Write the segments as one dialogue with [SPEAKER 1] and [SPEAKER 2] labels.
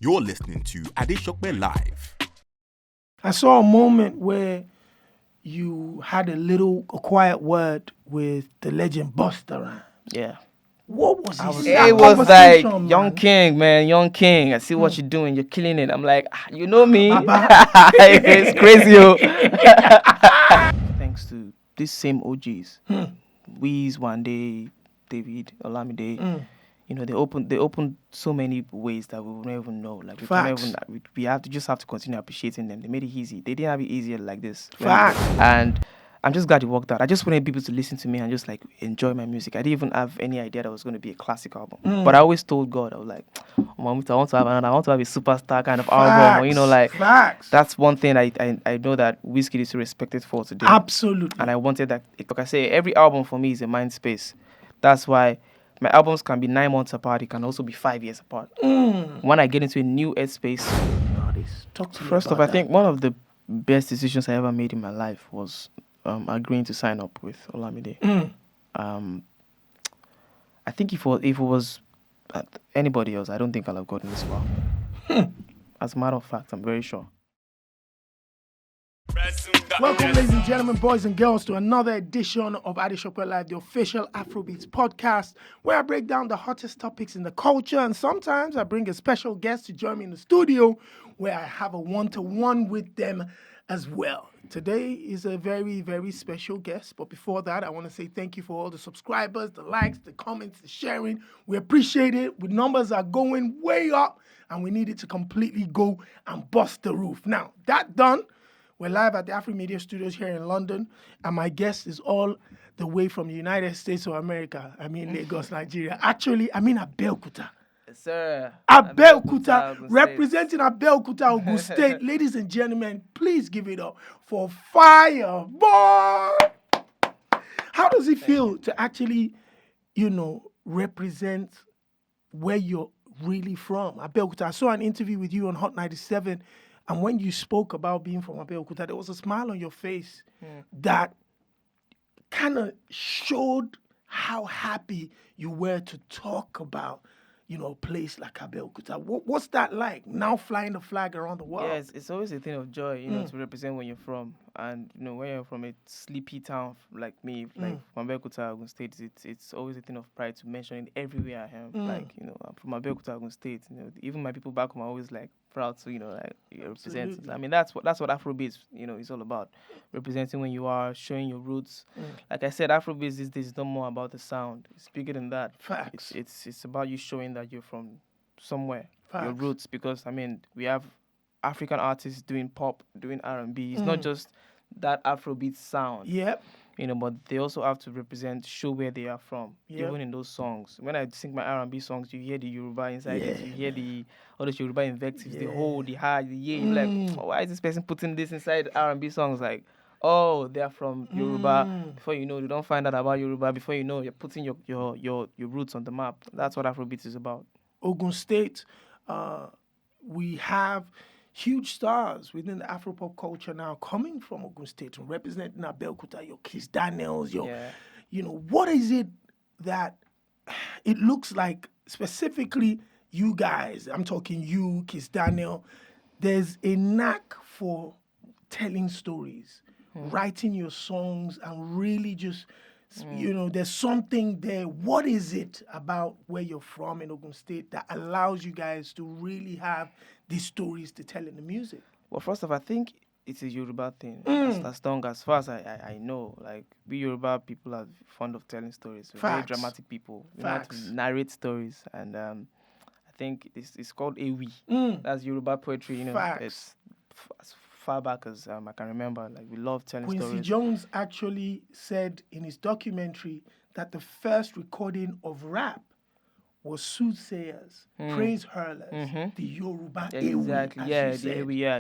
[SPEAKER 1] You're listening to Adesope Live.
[SPEAKER 2] I saw a moment where you had a quiet word with the legend Busta Rhymes.
[SPEAKER 3] Yeah.
[SPEAKER 2] What was his
[SPEAKER 3] It was like,
[SPEAKER 2] conversation,
[SPEAKER 3] young
[SPEAKER 2] man?
[SPEAKER 3] king, man, young king. I see what you're doing. You're killing it. I'm like, you know me.
[SPEAKER 2] Baba.
[SPEAKER 3] It's crazy, yo. Thanks to these same OGs, Weez, One Day, David, Olamide. You know, they opened so many ways that we would never even know. Like
[SPEAKER 2] Facts.
[SPEAKER 3] we have to just have to continue appreciating them. They made it easy. They didn't have it easier like this.
[SPEAKER 2] Facts.
[SPEAKER 3] And I'm just glad it worked out. I just wanted people to listen to me and just like enjoy my music. I didn't even have any idea that it was going to be a classic album. But I always told God, I was like, I want to have a superstar kind of album. Or, you know, like
[SPEAKER 2] Facts.
[SPEAKER 3] that's one thing I know that Whiskey is respected for today.
[SPEAKER 2] Absolutely.
[SPEAKER 3] And I wanted that. Like I say, every album for me is a mind space. That's why my albums can be 9 months apart. It can also be 5 years apart. When I get into a new headspace,
[SPEAKER 2] Talk to me
[SPEAKER 3] first off,
[SPEAKER 2] about
[SPEAKER 3] I think one of the best decisions I ever made in my life was agreeing to sign up with Olamide. I think if it was anybody else, I don't think I'll have gotten this far. As a matter of fact, I'm very sure.
[SPEAKER 2] Welcome, ladies and gentlemen, boys and girls, to another edition of Adesope Live, the official Afrobeats podcast, where I break down the hottest topics in the culture, and sometimes I bring a special guest to join me in the studio, where I have a one-to-one with them as well. Today is a very, very special guest, but before that, I want to say thank you for all the subscribers, the likes, the comments, the sharing. We appreciate it. The numbers are going way up, and we need it to completely go and bust the roof. Now, that done, we're live at the Afro Media Studios here in London, and my guest is all the way from the United States of America. I mean, Lagos, Nigeria. Actually, I mean Abeokuta.
[SPEAKER 3] Yes, sir.
[SPEAKER 2] Abeokuta, representing Abeokuta, Ogun State. Ladies and gentlemen, please give it up for Fireboy. How does it feel to actually, represent where you're really from? Abeokuta, I saw an interview with you on Hot 97, and when you spoke about being from Abeokuta, there was a smile on your face that kind of showed how happy you were to talk about, a place like Abeokuta. What's that like, now flying the flag around the world?
[SPEAKER 3] Yeah, it's always a thing of joy, to represent where you're from. And, when you're from a sleepy town like me, like from Abeokuta, Ogun State, it's always a thing of pride to mention it everywhere I am. Like, I'm from Abeokuta, Ogun State. Even my people back home are always like proud to, represent.
[SPEAKER 2] Absolutely.
[SPEAKER 3] I mean, that's what Afrobeats, is all about. Representing when you are, showing your roots. Like I said, Afrobeats these days is not more about the sound. It's bigger than that.
[SPEAKER 2] Facts.
[SPEAKER 3] It's about you showing that you're from somewhere, your
[SPEAKER 2] Facts.
[SPEAKER 3] roots. Because I mean, we have African artists doing pop, doing R&B. It's not just that Afrobeat sound.
[SPEAKER 2] Yep.
[SPEAKER 3] But they also have to represent, show where they are from,
[SPEAKER 2] Yep.
[SPEAKER 3] even in those songs. When I sing my R&B songs, you hear the Yoruba inside it, you hear all the Yoruba invectives, the whole, the high, the yeah. You're like, why is this person putting this inside R&B songs? Like, oh, they're from Yoruba. Before you know, you don't find out about Yoruba. Before you know, you're putting your roots on the map. That's what Afrobeat is about.
[SPEAKER 2] Ogun State, we have huge stars within the Afropop culture now coming from Ogun State and representing Abeokuta, your Kiss Daniels, what is it that it looks like specifically you guys, I'm talking you, Kiss Daniel, there's a knack for telling stories, writing your songs and really just, there's something there. What is it about where you're from in Ogun State that allows you guys to really have these stories to tell in the music?
[SPEAKER 3] Well, first off, I think it's a Yoruba thing. As long as far as I know, like, we Yoruba people are fond of telling stories. We're very
[SPEAKER 2] Facts.
[SPEAKER 3] dramatic people. We know how
[SPEAKER 2] Facts.
[SPEAKER 3] to narrate stories. And I think it's called Ewi. That's Yoruba poetry,
[SPEAKER 2] Facts.
[SPEAKER 3] It's as far back as I can remember. Like, we love telling
[SPEAKER 2] Quincy
[SPEAKER 3] stories.
[SPEAKER 2] Jones actually said in his documentary that the first recording of rap was soothsayers, praise hurlers, the Yoruba
[SPEAKER 3] Exactly.
[SPEAKER 2] Ewi,
[SPEAKER 3] Yeah,
[SPEAKER 2] as you
[SPEAKER 3] the
[SPEAKER 2] said.
[SPEAKER 3] Ewi, yeah.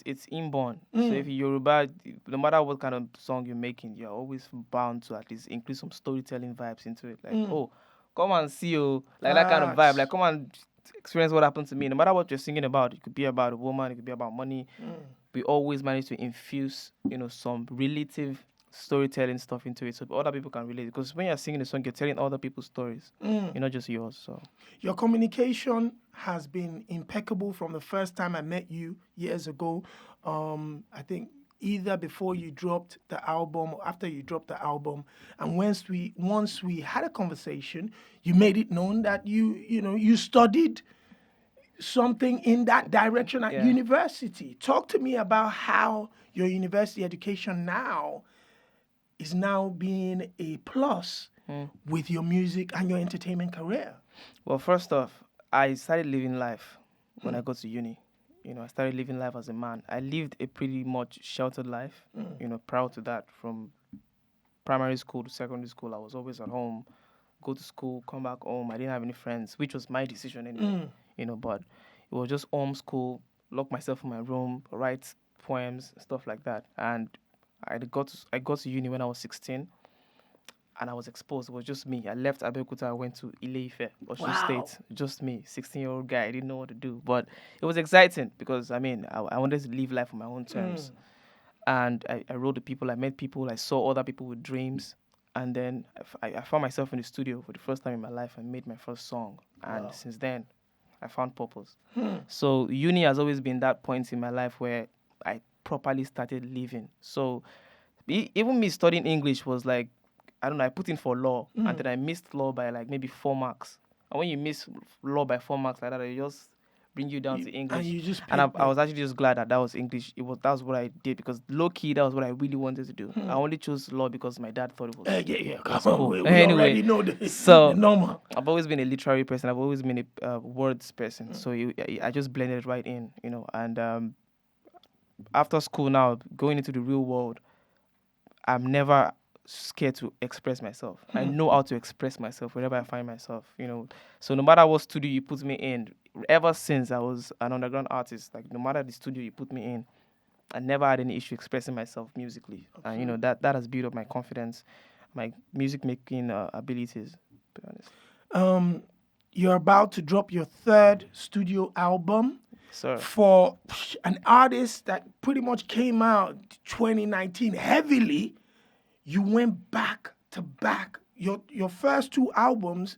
[SPEAKER 3] It's inborn. So if you're Yoruba, no matter what kind of song you're making, you're always bound to at least include some storytelling vibes into it. Like, oh, come and see like that kind of vibe.
[SPEAKER 2] Facts.
[SPEAKER 3] Like, come and experience what happened to me. No matter what you're singing about, it could be about a woman, it could be about money. We always manage to infuse, some relative storytelling stuff into it so other people can relate. Because when you're singing a song, you're telling other people's stories, you're not just yours. So
[SPEAKER 2] Your communication has been impeccable from the first time I met you years ago. I think either before you dropped the album or after you dropped the album. And once we had a conversation, you made it known that you studied something in that direction at university. Talk to me about how your university education now is now being a plus with your music and your entertainment career.
[SPEAKER 3] Well, first off, I started living life when I got to uni. I started living life as a man. I lived a pretty much sheltered life, prior to that. From primary school to secondary school, I was always at home, go to school, come back home. I didn't have any friends, which was my decision anyway, but it was just home school, lock myself in my room, write poems, stuff like that. And I got to uni when I was 16. And I was exposed. It was just me. I left Abeokuta. I went to Ile-Ife, Osun State. Just me, 16-year-old guy. I didn't know what to do. But it was exciting because, I wanted to live life on my own terms. And I wrote to people. I met people. I saw other people with dreams. And then I found myself in the studio for the first time in my life and made my first song. And since then, I found purpose. So uni has always been that point in my life where I properly started living. So even me studying English was like, I don't know, I put in for law, and then I missed law by like maybe 4 marks. And when you miss law by 4 marks like that, it just bring you down to English. And I was actually just glad that was English. That was what I did because low key, that was what I really wanted to do. I only chose law because my dad thought it was cool.
[SPEAKER 2] We
[SPEAKER 3] anyway,
[SPEAKER 2] already know the normal.
[SPEAKER 3] I've always been a literary person. I've always been a words person. So I just blended right in, And after school now, going into the real world, I'm never scared to express myself. I know how to express myself wherever I find myself, So no matter what studio you put me in, ever since I was an underground artist, like no matter the studio you put me in, I never had any issue expressing myself musically. And that has built up my confidence, my music making abilities, to be honest.
[SPEAKER 2] You're about to drop your 3rd studio album.
[SPEAKER 3] Sir.
[SPEAKER 2] For an artist that pretty much came out 2019 heavily. You went back to back. Your first 2 albums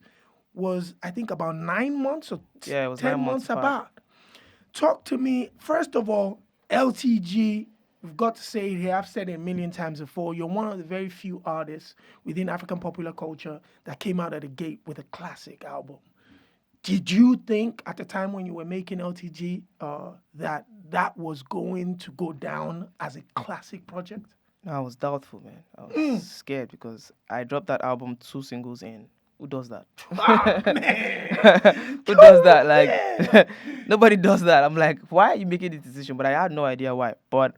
[SPEAKER 2] was, I think, about 9 months or
[SPEAKER 3] it was
[SPEAKER 2] 10
[SPEAKER 3] 9 months
[SPEAKER 2] apart. Talk to me, first of all, LTG, we've got to say it here, I've said it a million times before, you're one of the very few artists within African popular culture that came out of the gate with a classic album. Did you think at the time when you were making LTG that was going to go down as a classic project?
[SPEAKER 3] No, I was doubtful, man. I was scared because I dropped that album 2 singles in. Who does that?
[SPEAKER 2] Man.
[SPEAKER 3] Who does that? Like, nobody does that. I'm like, why are you making this decision? But I had no idea why. But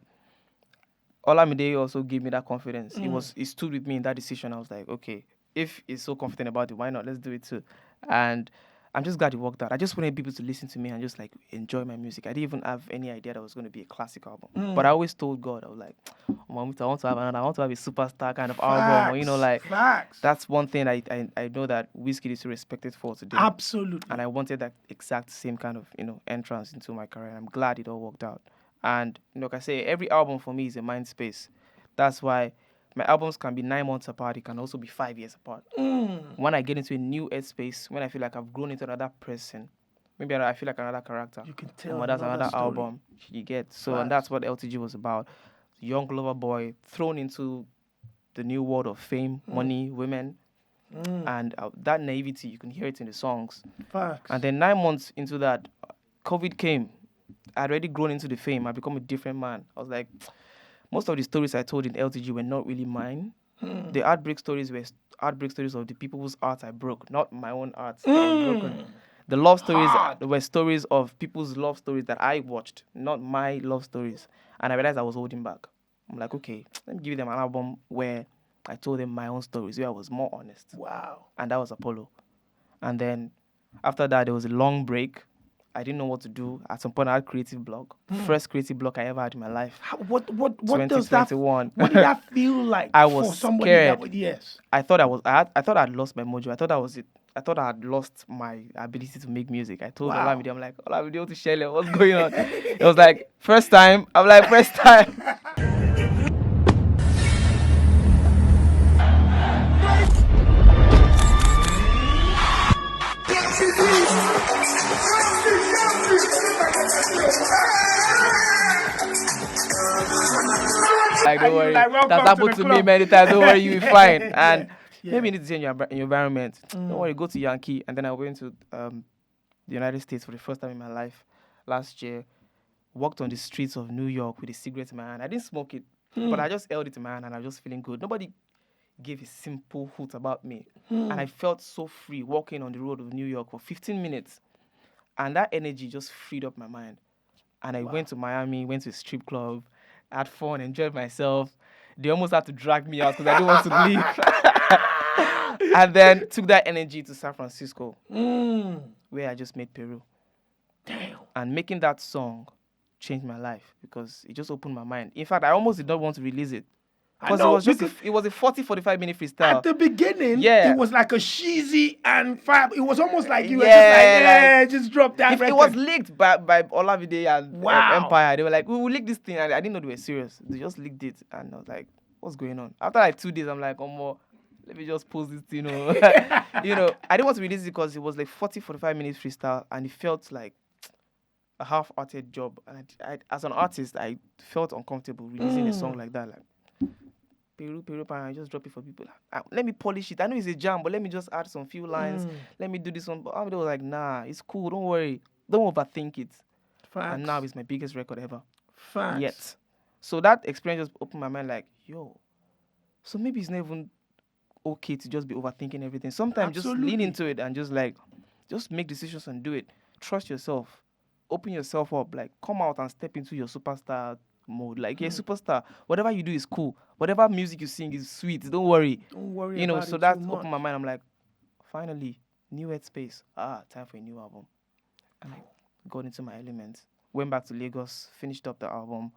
[SPEAKER 3] Olamide also gave me that confidence. He stood with me in that decision. I was like, okay, if he's so confident about it, why not? Let's do it too. And I'm just glad it worked out. I just wanted people to listen to me and just like enjoy my music. I didn't even have any idea that it was going to be a classic album. But I always told God, I was like, I want to have another. I want to have a superstar kind of album. Or,
[SPEAKER 2] Facts.
[SPEAKER 3] That's one thing I know that Wizkid is respected for today.
[SPEAKER 2] Absolutely.
[SPEAKER 3] And I wanted that exact same kind of entrance into my career. I'm glad it all worked out. And like I say, every album for me is a mind space. That's why my albums can be 9 months apart. It can also be 5 years apart. When I get into a new headspace, when I feel like I've grown into another person, maybe I feel like another character.
[SPEAKER 2] You can tell
[SPEAKER 3] that's another
[SPEAKER 2] story.
[SPEAKER 3] album you get. So, and that's what LTG was about. Young lover boy thrown into the new world of fame, money, women. And that naivety, you can hear it in the songs.
[SPEAKER 2] Facts.
[SPEAKER 3] And then 9 months into that, COVID came. I'd already grown into the fame. I'd become a different man. I was like, most of the stories I told in LTG were not really mine. The heartbreak stories were heartbreak stories of the people whose hearts I broke, not my own hearts that was broken. The love stories were stories of people's love stories that I watched, not my love stories. And I realized I was holding back. I'm like, okay, let me give them an album where I told them my own stories, where I was more honest.
[SPEAKER 2] Wow.
[SPEAKER 3] And that was Apollo. And then after that, there was a long break. I didn't know what to do. At some point, I had creative block. First creative block I ever had in my life.
[SPEAKER 2] What does that? What did that feel like?
[SPEAKER 3] I was
[SPEAKER 2] for somebody
[SPEAKER 3] scared.
[SPEAKER 2] That would, yes.
[SPEAKER 3] I thought I had lost my mojo. I thought that was it. I thought I had lost my ability to make music. I told Olamide, I'm like, Olamide, to share what's going on? It was like, first time. I'm like, first time. Like, don't worry.
[SPEAKER 2] like, welcome
[SPEAKER 3] That's
[SPEAKER 2] to
[SPEAKER 3] happened
[SPEAKER 2] the
[SPEAKER 3] to me
[SPEAKER 2] club.
[SPEAKER 3] many times. Don't worry, you'll be fine. And
[SPEAKER 2] Yeah.
[SPEAKER 3] maybe you need to change your environment. Don't worry, go to Yankee. And then I went to the United States for the first time in my life last year. Walked on the streets of New York with a cigarette in my hand. I didn't smoke it, but I just held it in my hand and I was just feeling good. Nobody gave a simple hoot about me. And I felt so free walking on the road of New York for 15 minutes. And that energy just freed up my mind. And I went to Miami, went to a strip club, had fun, enjoyed myself. They almost had to drag me out because I didn't want to leave. And then took that energy to San Francisco, where I just made Peru.
[SPEAKER 2] Damn.
[SPEAKER 3] And making that song changed my life because it just opened my mind. In fact, I almost did not want to release it. Because it was just it was a 40-45 minute freestyle.
[SPEAKER 2] At the beginning,
[SPEAKER 3] Yeah.
[SPEAKER 2] it was like a sheezy and fire. It was almost like you were just drop that record.
[SPEAKER 3] It was leaked by Olavide and
[SPEAKER 2] Wow.
[SPEAKER 3] Empire. They were like, we will leak this thing. And I didn't know they were serious. They just leaked it. And I was like, what's going on? After like 2 days, I'm like, oh, more. Let me just post this, I didn't want to release it because it was like 40-45 minutes freestyle. And it felt like a half-hearted job. And I, as an artist, I felt uncomfortable releasing a song like that. Like, Peru, I just drop it for people. Let me polish it. I know it's a jam, but let me just add some few lines. Let me do this one. But I was like, nah, it's cool. Don't worry. Don't overthink it.
[SPEAKER 2] Facts.
[SPEAKER 3] And now it's my biggest record ever.
[SPEAKER 2] Facts.
[SPEAKER 3] Yet. So that experience just opened my mind like, yo, so maybe it's not even okay to just be overthinking everything. Sometimes just lean into it and just make decisions and do it. Trust yourself. Open yourself up. Like, come out and step into your superstar mode. Like, you're a superstar. Whatever you do is cool. Whatever music you sing is sweet. Don't worry.
[SPEAKER 2] Don't worry about
[SPEAKER 3] so
[SPEAKER 2] it
[SPEAKER 3] that
[SPEAKER 2] too much.
[SPEAKER 3] opened my mind. I'm like, finally, new headspace. Time for a new album. And I got into my element. Went back to Lagos, finished up the album,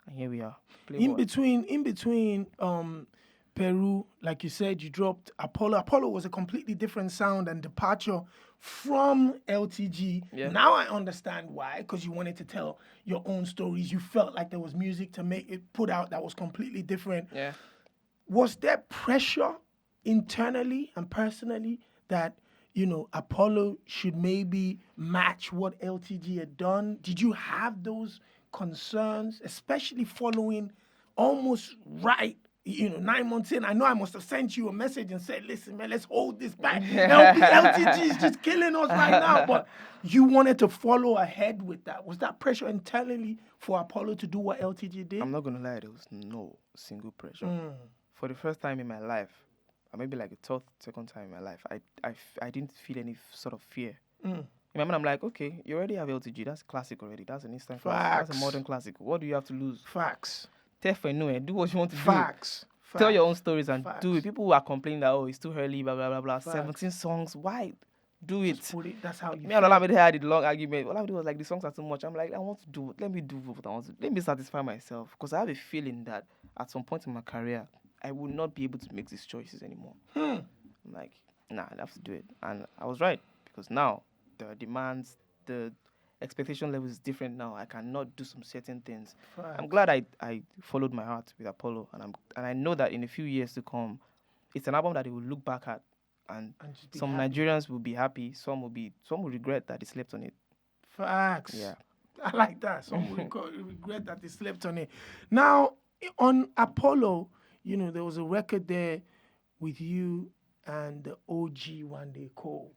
[SPEAKER 3] and here we are.
[SPEAKER 2] In between Peru, like you said, you dropped Apollo. Apollo was a completely different sound and departure from LTG.
[SPEAKER 3] Yeah.
[SPEAKER 2] Now I understand why, because you wanted to tell your own stories. You felt like there was music to make it put out that was completely different.
[SPEAKER 3] Yeah.
[SPEAKER 2] Was there pressure internally and personally that, Apollo should maybe match what LTG had done? Did you have those concerns, especially following almost right, 9 months in? I know I must have sent you a message and said, listen, man, let's hold this back. LTG is just killing us right now. But you wanted to follow ahead with that. Was that pressure internally for Apollo to do what LTG did?
[SPEAKER 3] I'm not going to lie, there was no single pressure. For the first time in my life, or maybe like the second time in my life, I didn't feel any sort of fear. In my mind, I'm like, okay, you already have LTG. That's classic already. That's an instant classic. That's a modern classic. What do you have to lose?
[SPEAKER 2] Facts.
[SPEAKER 3] Do what you want to
[SPEAKER 2] Facts.
[SPEAKER 3] do. Tell your own stories and
[SPEAKER 2] Facts.
[SPEAKER 3] do it. People who are complaining that, it's too early, blah, blah, blah, blah.
[SPEAKER 2] Facts.
[SPEAKER 3] 17 songs. Why? Do it.
[SPEAKER 2] Just put it. That's how you
[SPEAKER 3] Me and Olamide had the long argument. Olamide was like, the songs are too much. I'm like, I want to do it. Let me do what I want to do. Let me satisfy myself. Because I have a feeling that at some point in my career, I will not be able to make these choices anymore. I'm like, nah, I have to do it. And I was right. Because now, the demands, the expectation level is different now. I cannot do some certain things.
[SPEAKER 2] Facts.
[SPEAKER 3] I'm glad I followed my heart with Apollo. And I know that in a few years to come, it's an album that they will look back at. And some
[SPEAKER 2] happy.
[SPEAKER 3] Nigerians will be happy. Some will regret that they slept on it.
[SPEAKER 2] Facts.
[SPEAKER 3] Yeah.
[SPEAKER 2] I like that. Some will regret that they slept on it. Now, on Apollo, there was a record there with you and the OG One Day Cole.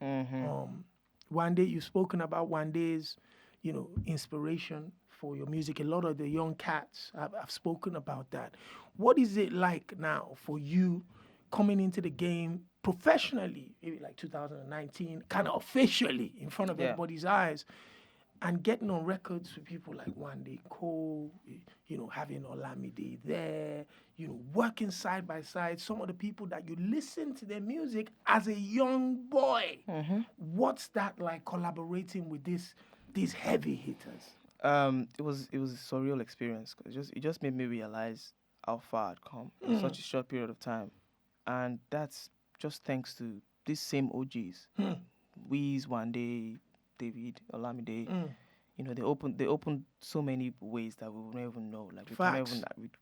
[SPEAKER 2] One Day, you've spoken about One Day's, inspiration for your music. A lot of the young cats have spoken about that. What is it like now for you coming into the game professionally, maybe like 2019, kind of officially in front of everybody's eyes, and getting on records with people like One Day Cole, having Olamide there, working side by side, some of the people that you listen to their music as a young boy. What's that like, collaborating with these heavy hitters?
[SPEAKER 3] It was a surreal experience. It just made me realize how far I'd come in such a short period of time. And that's just thanks to these same OGs. Wiz, One Day, David, Olamide. They opened so many ways that we would not even know. Like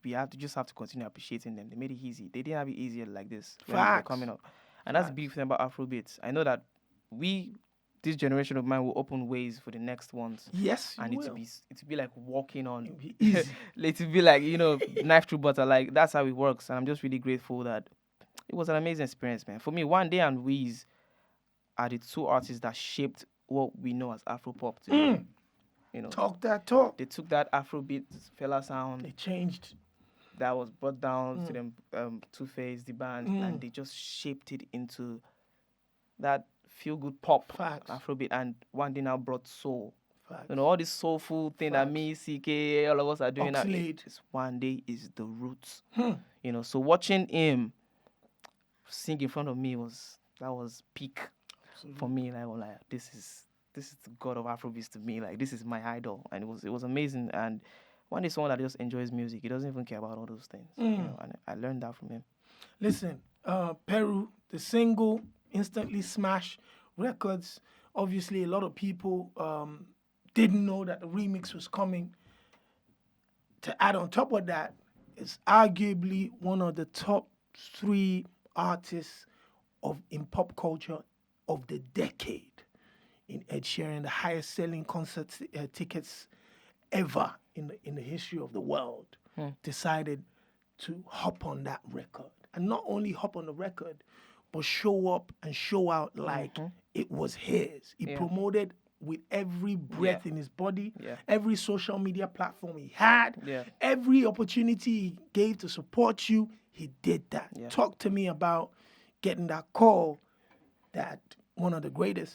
[SPEAKER 3] we have to continue appreciating them. They made it easy. They didn't have it easier like this when they were coming up. And that's the big thing about Afrobeats. I know that we this generation of mine will open ways for the next ones.
[SPEAKER 2] Yes,
[SPEAKER 3] And
[SPEAKER 2] you
[SPEAKER 3] it
[SPEAKER 2] will.
[SPEAKER 3] will be like walking on.
[SPEAKER 2] It'll be easy.
[SPEAKER 3] It will be like, knife through butter. Like, that's how it works. And I'm just really grateful that it was an amazing experience, man. For me, One Day and Wiz are the two artists that shaped what we know as Afropop today.
[SPEAKER 2] Talk that talk.
[SPEAKER 3] They took that Afrobeat fella sound
[SPEAKER 2] They changed.
[SPEAKER 3] that was brought down to them, Two-Face, the band, and they just shaped it into that feel-good pop
[SPEAKER 2] Facts.
[SPEAKER 3] Afrobeat. And One Day now brought soul.
[SPEAKER 2] Facts.
[SPEAKER 3] All this soulful thing that me, CK, all of us are doing now.
[SPEAKER 2] Oxlade.
[SPEAKER 3] One Day is the roots. So watching him sing in front of me was peak for me. Like, I'm like, this is the god of Afrobeats to me. Like, this is my idol, and it was amazing. And One Day, someone that just enjoys music. He doesn't even care about all those things. And I learned that from him.
[SPEAKER 2] Listen, Peru, the single instantly smashed records. Obviously, a lot of people didn't know that the remix was coming. To add on top of that, it's arguably one of the top 3 artists in pop culture of the decade. In Ed Sheeran, the highest selling concert tickets ever in the history of the world, decided to hop on that record. And not only hop on the record, but show up and show out like it was his. He promoted with every breath in his body, every social media platform he had, every opportunity he gave to support you, he did that. Talk to me about getting that call that one of the greatest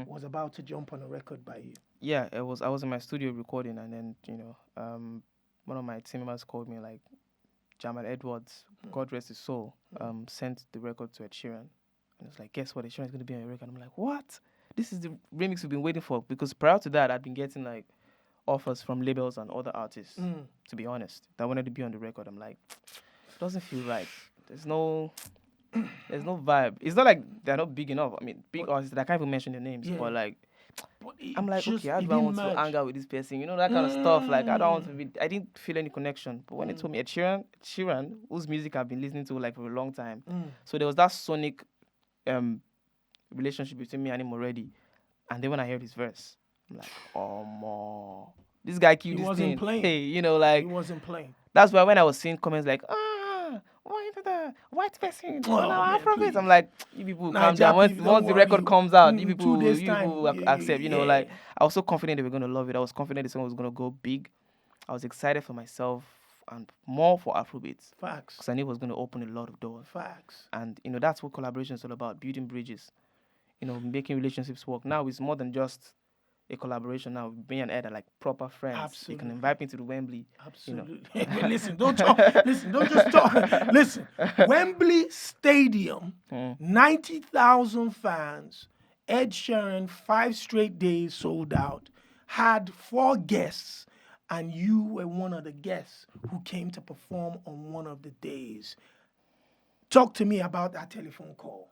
[SPEAKER 2] was about to jump on a record by you.
[SPEAKER 3] Yeah, I was in my studio recording, and then one of my team members called me, like Jamal Edwards, God rest his soul, sent the record to Ed Sheeran, and it's like, guess what? Ed Sheeran's gonna be on your record. I'm like, what? This is the remix we've been waiting for, because prior to that, I'd been getting like offers from labels and other artists, to be honest, that wanted to be on the record. I'm like, it doesn't feel right. There's no vibe. It's not like they're not big enough. I mean, big artists, I can't even mention their names, but like, I'm like, okay, how do I want to hang out with this person? That kind of stuff. Like, I didn't feel any connection. But when they told me Ed Sheeran, whose music I've been listening to like for a long time, so there was that sonic relationship between me and him already. And then when I heard his verse, I'm like, oh, more. This guy killed this thing.
[SPEAKER 2] Playing.
[SPEAKER 3] Hey, like,
[SPEAKER 2] he wasn't playing.
[SPEAKER 3] That's why when I was seeing comments like, why the white person on Afrobeats? I'm like, you people calm down. Once the record comes out, you people accept. Like, I was so confident they were gonna love it. I was confident the song was gonna go big. I was excited for myself and more for Afrobeats.
[SPEAKER 2] Facts.
[SPEAKER 3] Because I knew it was gonna open a lot of doors.
[SPEAKER 2] Facts.
[SPEAKER 3] And that's what collaboration is all about: building bridges. Making relationships work. Now it's more than just a collaboration. Now being and Ed are like proper friends.
[SPEAKER 2] Absolutely.
[SPEAKER 3] You can invite me to the Wembley.
[SPEAKER 2] Absolutely. Listen, don't talk. Listen, don't just talk. Listen, Wembley Stadium, 90,000 fans. Ed Sheeran, 5 straight days sold out. Had 4 guests, and you were one of the guests who came to perform on one of the days. Talk to me about that telephone call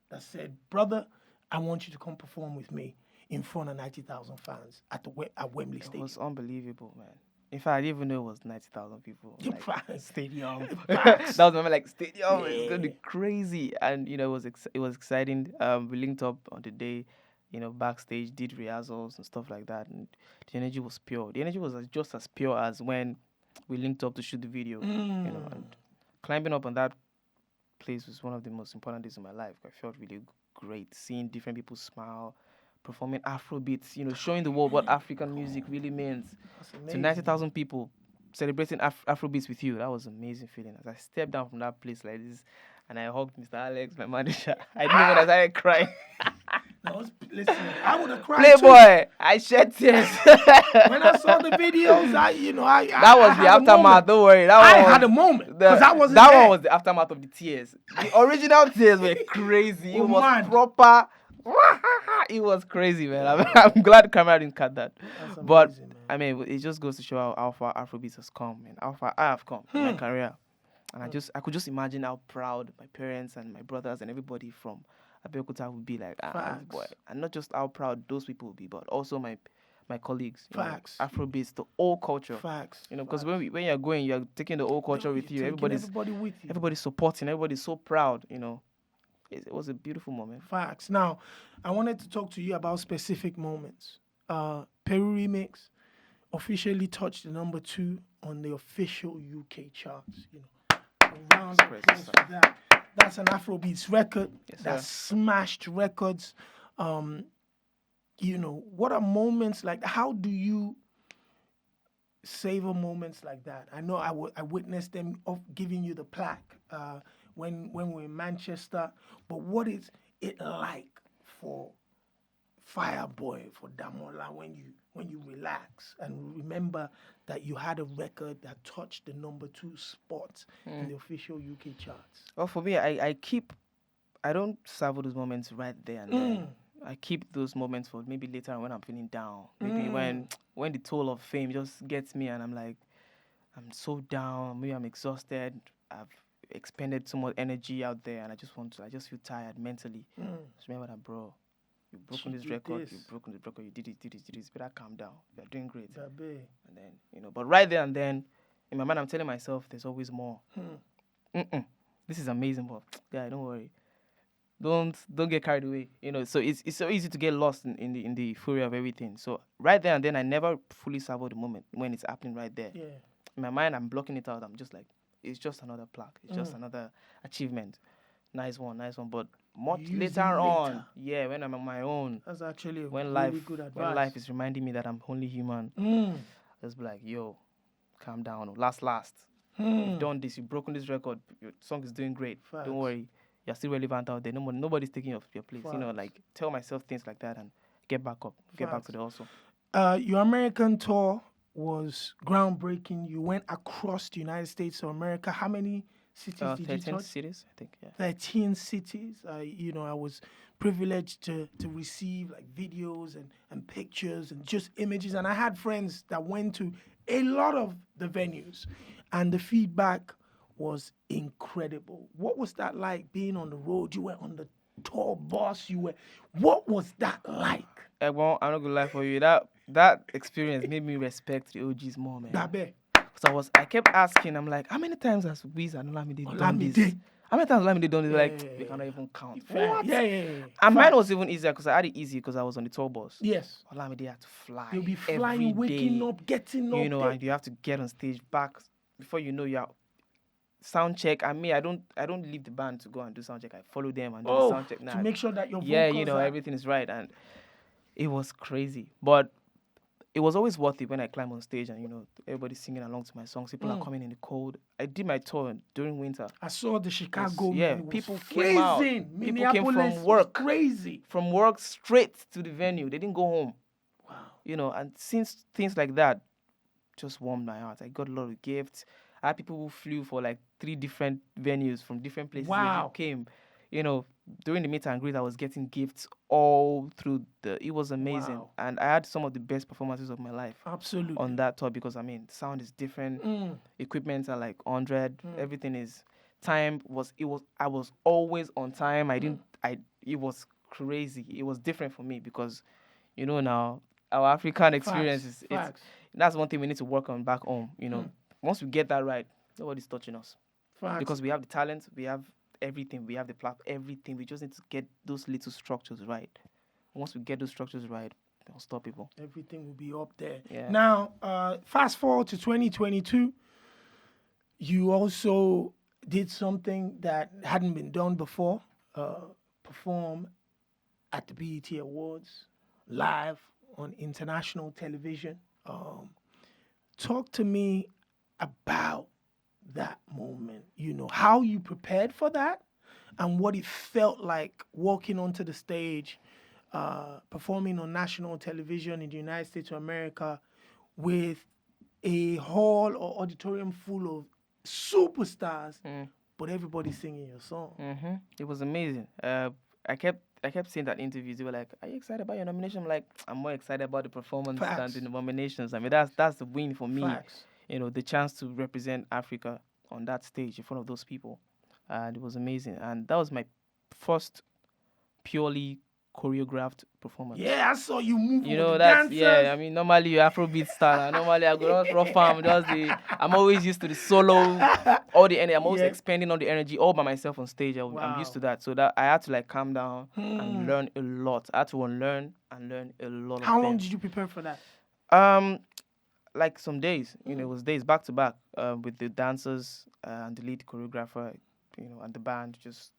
[SPEAKER 2] that said, brother, I want you to come perform with me in front of 90,000 fans at Wembley Stadium.
[SPEAKER 3] It was unbelievable, man. In fact, I didn't even know it was 90,000 people. Like, stadium. That was my like stadium. It's gonna be crazy, and it was exciting. We linked up on the day, backstage, did rehearsals and stuff like that, and the energy was pure. The energy was just as pure as when we linked up to shoot the video. And climbing up on that place was one of the most important days of my life. I felt really great seeing different people smile, performing Afrobeats, showing the world what African music really means. To 90,000 people celebrating Afrobeats with you. That was an amazing feeling. As I stepped down from that place like this, and I hugged Mr. Alex, my manager, I didn't even I started crying.
[SPEAKER 2] Listen, I would have cried
[SPEAKER 3] Playboy, I shed tears.
[SPEAKER 2] When I saw the videos,
[SPEAKER 3] that was the aftermath. Don't worry,
[SPEAKER 2] I had a moment because I wasn't
[SPEAKER 3] that
[SPEAKER 2] there.
[SPEAKER 3] one was the aftermath of the tears. The original tears were crazy. It was
[SPEAKER 2] mad.
[SPEAKER 3] Proper. It was crazy, man. I'm glad the camera didn't cut that.
[SPEAKER 2] Amazing,
[SPEAKER 3] but
[SPEAKER 2] man.
[SPEAKER 3] I mean, it just goes to show how far Afrobeats has come and how far I have come in my career. And I could just imagine how proud my parents and my brothers and everybody from Abeokuta would be like, boy. And not just how proud those people would be, but also my colleagues.
[SPEAKER 2] Facts.
[SPEAKER 3] Afrobeats, the whole culture.
[SPEAKER 2] Facts.
[SPEAKER 3] Because when you're going, you're taking the whole culture with you.
[SPEAKER 2] Everybody with you.
[SPEAKER 3] Everybody's supporting. Everybody's so proud. it was a beautiful moment.
[SPEAKER 2] Facts. Now, I wanted to talk to you about specific moments. Peru Remix officially touched the number 2 on the official UK charts. You know, a round of applause for that. That's an Afrobeats record.
[SPEAKER 3] Yes,
[SPEAKER 2] that
[SPEAKER 3] sir.
[SPEAKER 2] smashed records. You know, what are moments like? How do you savor moments like that? I know I witnessed them of giving you the plaque when we were in Manchester. But what is it like for Fireboy, for Damola, when you relax and remember that you had a record that touched the number 2 spot in the official UK charts?
[SPEAKER 3] Well, for me, I don't savor those moments right there and then. I keep those moments for maybe later when I'm feeling down. Maybe when the toll of fame just gets me and I'm like, I'm so down. Maybe I'm exhausted. I've expended so much energy out there and I just feel tired mentally. Just remember that, bro. You've broken this record. You've broken this record. You did it. Better calm down. You're doing great. And then, you know, but right there and then, in my mind, I'm telling myself, there's always more. This is amazing, but yeah, don't worry. Don't get carried away. You know, so it's so easy to get lost in the fury of everything. So right there and then, I never fully savor the moment when it's happening right there.
[SPEAKER 2] Yeah.
[SPEAKER 3] In my mind, I'm blocking it out. I'm just like, it's just another plaque. It's just another achievement. Nice one. But much later on, yeah, when I'm on my own,
[SPEAKER 2] That's actually
[SPEAKER 3] when
[SPEAKER 2] really good advice.
[SPEAKER 3] when life is reminding me that I'm only human, just be like, yo, calm down. Last. You've done this. You've broken this record. Your song is doing great.
[SPEAKER 2] Facts.
[SPEAKER 3] Don't worry. You're still relevant out there. Nobody's taking your place.
[SPEAKER 2] Facts.
[SPEAKER 3] You know, like tell myself things like that and get back up. Get back to the hustle.
[SPEAKER 2] Your American tour was groundbreaking. You went across the United States of America. How many cities did you
[SPEAKER 3] 13
[SPEAKER 2] touch?
[SPEAKER 3] cities, I think. Yeah.
[SPEAKER 2] 13 cities. You know, I was privileged to receive like videos and pictures and just images. And I had friends that went to a lot of the venues, and the feedback was incredible. What was that like being on the road? You were on the tour bus. What was that like?
[SPEAKER 3] Well, I'm not gonna lie for you. That experience made me respect the OGs more, man.
[SPEAKER 2] Dabe.
[SPEAKER 3] So I kept asking, I'm like, how many times has Wiz and Olamide done this? How many times Olamide done this? Like, we cannot even count. What?
[SPEAKER 2] Yeah.
[SPEAKER 3] And mine was even easier because I had it easy because I was on the tour bus.
[SPEAKER 2] Yes.
[SPEAKER 3] Olamide had to fly.
[SPEAKER 2] You'll be
[SPEAKER 3] every
[SPEAKER 2] flying, waking
[SPEAKER 3] day,
[SPEAKER 2] up, getting up.
[SPEAKER 3] you know, and you have to get on stage back before you know you're sound check. And me, I don't leave the band to go and do sound check. I follow them and do the sound check now.
[SPEAKER 2] To make sure that your vocals
[SPEAKER 3] you know, everything is right. And it was crazy. But it was always worth it when I climb on stage and, you know, everybody's singing along to my songs. People are coming in the cold. I did my tour during winter.
[SPEAKER 2] I saw the Chicago.
[SPEAKER 3] Yeah,
[SPEAKER 2] man.
[SPEAKER 3] people
[SPEAKER 2] freezing.
[SPEAKER 3] came out. People came from work.
[SPEAKER 2] Crazy.
[SPEAKER 3] From work straight to the venue. They didn't go home.
[SPEAKER 2] Wow.
[SPEAKER 3] You know, and since things like that just warmed my heart. I got a lot of gifts. I had people who flew for like 3 different venues from different places.
[SPEAKER 2] Wow.
[SPEAKER 3] They came. You know, during the meet and greet, I was getting gifts all through it was amazing.
[SPEAKER 2] Wow.
[SPEAKER 3] And I had some of the best performances of my life.
[SPEAKER 2] Absolutely.
[SPEAKER 3] On that tour because, I mean, sound is different. Equipment are like 100. Everything is... I was always on time. It was crazy. It was different for me because, you know, now, our African experience that's one thing we need to work on back home, you know. Once we get that right, nobody's touching us.
[SPEAKER 2] Facts.
[SPEAKER 3] Because we have the talent, we have everything, we have the platform, everything. We just need to get those little structures right. Once we get those structures right, unstoppable.
[SPEAKER 2] Everything will be up there.
[SPEAKER 3] Yeah.
[SPEAKER 2] Now, fast forward to 2022, you also did something that hadn't been done before, perform at the BET Awards, live on international television. Talk to me about that moment, you know, how you prepared for that and what it felt like walking onto the stage, performing on national television in the United States of America with a hall or auditorium full of superstars, but everybody singing your song.
[SPEAKER 3] It was amazing. I kept seeing that interviews. They were like, "Are you excited about your nomination?" I'm like, "I'm more excited about the performance than the nominations." I mean, that's the win for me.
[SPEAKER 2] Facts.
[SPEAKER 3] You know, the chance to represent Africa on that stage in front of those people, and it was amazing. And that was my first purely choreographed performance.
[SPEAKER 2] Yeah, I saw you move
[SPEAKER 3] You
[SPEAKER 2] with
[SPEAKER 3] know,
[SPEAKER 2] the
[SPEAKER 3] that's
[SPEAKER 2] dancers.
[SPEAKER 3] I mean, normally you're Afrobeat star. Normally I go just rough arm, I'm always used to the solo, all the energy. I'm always
[SPEAKER 2] Yeah.
[SPEAKER 3] expending all the energy all by myself on stage. I'm used
[SPEAKER 2] Wow.
[SPEAKER 3] to that, so that I had to like calm down and learn a lot. I had to unlearn and learn a lot.
[SPEAKER 2] How
[SPEAKER 3] of
[SPEAKER 2] long
[SPEAKER 3] things.
[SPEAKER 2] did you prepare for that?
[SPEAKER 3] Like some days. You know, it was days back to back with the dancers and the lead choreographer. You know, and the band just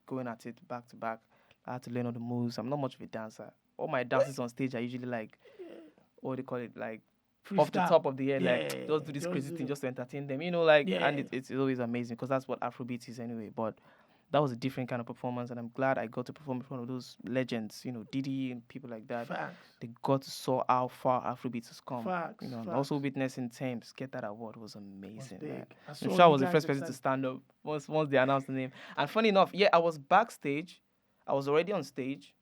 [SPEAKER 3] going at it back to back. I had to learn all the moves. I'm not much of a dancer. All my dances on stage are usually like, what do they call it, like off the
[SPEAKER 2] Freestyle.
[SPEAKER 3] top of the head,
[SPEAKER 2] Yeah,
[SPEAKER 3] like just do this
[SPEAKER 2] just
[SPEAKER 3] crazy
[SPEAKER 2] do
[SPEAKER 3] thing
[SPEAKER 2] it.
[SPEAKER 3] just to entertain them, you know, like,
[SPEAKER 2] Yeah.
[SPEAKER 3] and it's always amazing because that's what Afrobeats is anyway. But that was a different kind of performance, and I'm glad I got to perform in front of those legends, you know, Didi and people like that.
[SPEAKER 2] Facts.
[SPEAKER 3] They got to saw how far Afrobeats has come.
[SPEAKER 2] Facts,
[SPEAKER 3] You know, and
[SPEAKER 2] facts.
[SPEAKER 3] also witnessing Thames get that award was amazing,
[SPEAKER 2] big.
[SPEAKER 3] man.
[SPEAKER 2] I
[SPEAKER 3] I'm
[SPEAKER 2] saw
[SPEAKER 3] sure I
[SPEAKER 2] you
[SPEAKER 3] was the
[SPEAKER 2] guys
[SPEAKER 3] first person to
[SPEAKER 2] excited.
[SPEAKER 3] stand up once they announced the name. And funny enough, yeah, I was backstage. I was already on stage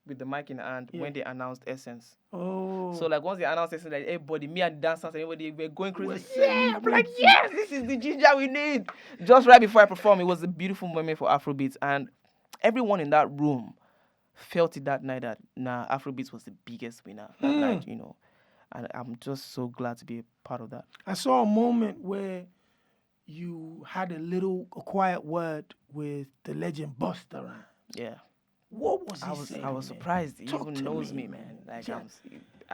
[SPEAKER 3] with the mic in hand when they announced Essence.
[SPEAKER 2] Oh.
[SPEAKER 3] So like once they announced Essence, like everybody, me and the dancers, everybody were going crazy.
[SPEAKER 2] We're
[SPEAKER 3] Yeah, I'm like, yes, this is the ginger we need. Just right before I performed, it was a beautiful moment for Afrobeats, and everyone in that room felt it that night that Afrobeats was the biggest winner that night, you know. And I'm just so glad to be a part of that.
[SPEAKER 2] I saw a moment where you had a quiet word with the legend Busta Rhymes.
[SPEAKER 3] Yeah.
[SPEAKER 2] What was he saying?
[SPEAKER 3] I was
[SPEAKER 2] man?
[SPEAKER 3] surprised he
[SPEAKER 2] Talk
[SPEAKER 3] even
[SPEAKER 2] to
[SPEAKER 3] knows
[SPEAKER 2] me,
[SPEAKER 3] me, man. Like
[SPEAKER 2] Yeah.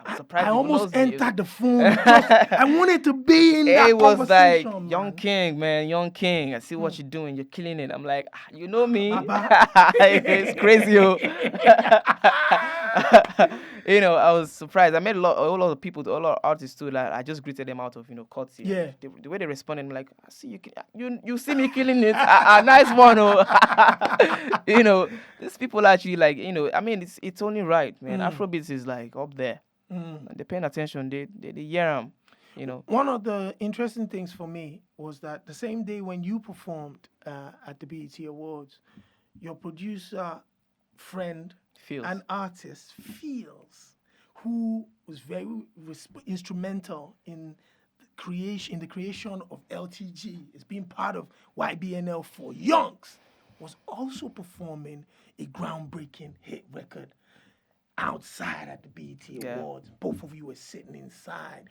[SPEAKER 3] I'm surprised.
[SPEAKER 2] I
[SPEAKER 3] he
[SPEAKER 2] almost
[SPEAKER 3] knows me.
[SPEAKER 2] entered the phone. I wanted to be in that
[SPEAKER 3] It was like,
[SPEAKER 2] conversation,
[SPEAKER 3] young
[SPEAKER 2] man.
[SPEAKER 3] king, man, young king. I see what you're doing. You're killing it. I'm like, you know me.
[SPEAKER 2] Baba.
[SPEAKER 3] It's crazy, yo. You know, I was surprised. I met a lot of people, a lot of artists too. Like, I just greeted them out of, you know, courtesy.
[SPEAKER 2] Yeah.
[SPEAKER 3] The way they responded, I'm like, I see you see me killing it. Nice one, oh. You know, these people actually like, you know, I mean, it's only right, man. Afrobeats is like up there. And they're paying attention. They hear them, you know.
[SPEAKER 2] One of the interesting things for me was that the same day when you performed at the BET Awards, your producer, friend,
[SPEAKER 3] Feels.
[SPEAKER 2] and artist, Feels, who was very instrumental in the creation of LTG, is being part of YBNL for Youngs, was also performing a groundbreaking hit record outside at the BET Awards. Both of you were sitting inside.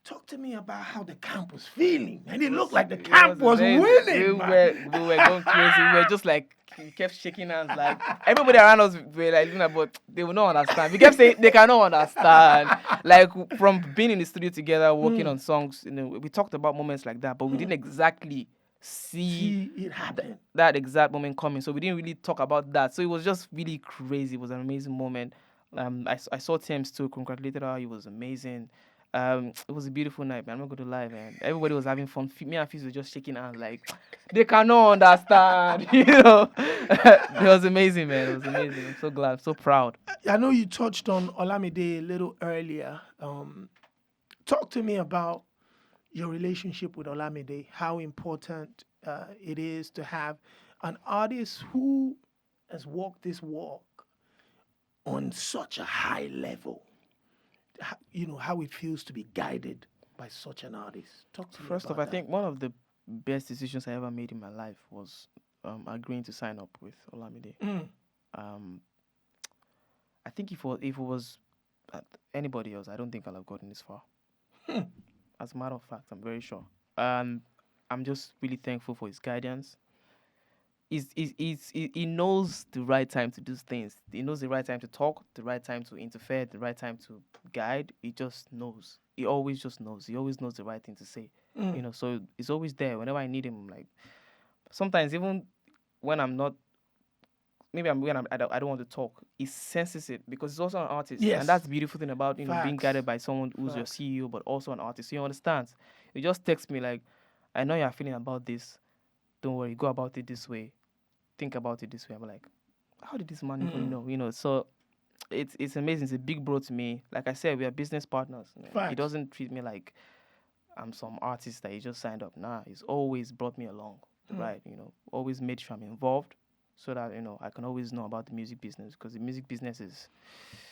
[SPEAKER 2] Talk to me about how the camp was feeling. And it looked like the camp was
[SPEAKER 3] amazing.
[SPEAKER 2] winning,
[SPEAKER 3] We
[SPEAKER 2] man.
[SPEAKER 3] were going crazy. We were just like, we kept shaking hands. Like, everybody around us were like, you know, but they will not understand. We kept saying they cannot understand. Like, from being in the studio together, working on songs, you know, we talked about moments like that, but we didn't exactly see
[SPEAKER 2] it happen.
[SPEAKER 3] that exact moment coming. So we didn't really talk about that. So it was just really crazy. It was an amazing moment. I saw Thames too. Congratulated her. It was amazing. It was a beautiful night, man. I'm not going to lie, man. Everybody was having fun. Me and Fizz were just shaking hands like, they cannot understand, you know. It was amazing, man. It was amazing. I'm so glad. I'm so proud.
[SPEAKER 2] I know you touched on Olamide a little earlier. Talk to me about your relationship with Olamide, how important it is to have an artist who has walked this walk on such a high level. You know, how it feels to be guided by such an artist. Talk to me
[SPEAKER 3] First
[SPEAKER 2] about
[SPEAKER 3] off, I
[SPEAKER 2] that.
[SPEAKER 3] think one of the best decisions I ever made in my life was agreeing to sign up with Olamide. I think if it was anybody else, I don't think I'll have gotten this far. As a matter of fact, I'm very sure. I'm just really thankful for his guidance. He knows the right time to do things. He knows the right time to talk, the right time to interfere, the right time to guide. He just knows. He always just knows. He always knows the right thing to say. You know, so he's always there. Whenever I need him, I'm like, sometimes even when I'm not, I don't want to talk, he senses it because he's also an artist.
[SPEAKER 2] Yes.
[SPEAKER 3] And that's the beautiful thing about, you know, being
[SPEAKER 2] Facts.
[SPEAKER 3] guided by someone who's your CEO, but also an artist. So he understands. He just texts me like, I know you're feeling about this. Don't worry, go about it this way. Think about it this way. I'm like, how did this man even know? You know, so it's amazing. It's a big bro to me. Like I said, we are business partners.
[SPEAKER 2] Facts.
[SPEAKER 3] He doesn't treat me like I'm some artist that he just signed up. Nah, he's always brought me along, right? You know, always made sure I'm involved so that, you know, I can always know about the music business because the music business is